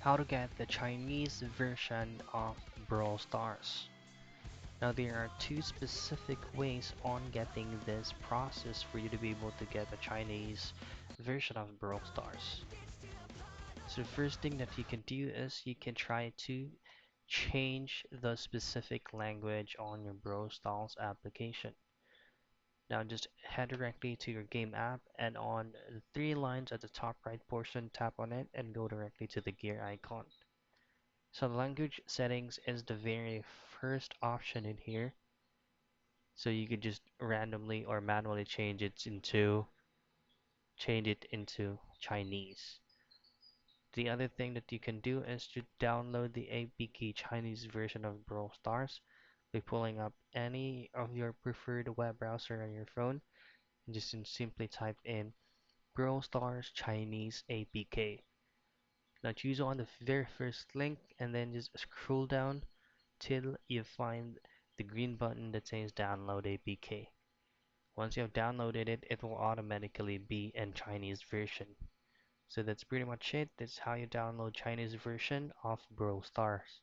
How to get the Chinese version of Brawl Stars. Now there are two specific ways on getting this process for you to be able to get a Chinese version of Brawl Stars. So the first thing that you can do is you can try to change the specific language on your Brawl Stars application. Now just head directly to your game app and on the three lines at the top right portion, tap on it and go directly to the gear icon. So the language settings is the very first option in here. So you could just randomly or manually change it into Chinese. The other thing that you can do is to download the APK Chinese version of Brawl Stars by pulling up any of your preferred web browser on your phone and just simply type in Brawl Stars Chinese APK. Now choose on the very first link and then just scroll down till you find the green button that says download APK. Once you have downloaded it, it will automatically be in Chinese version. So that's pretty much it. That's how you download Chinese version of Brawl Stars.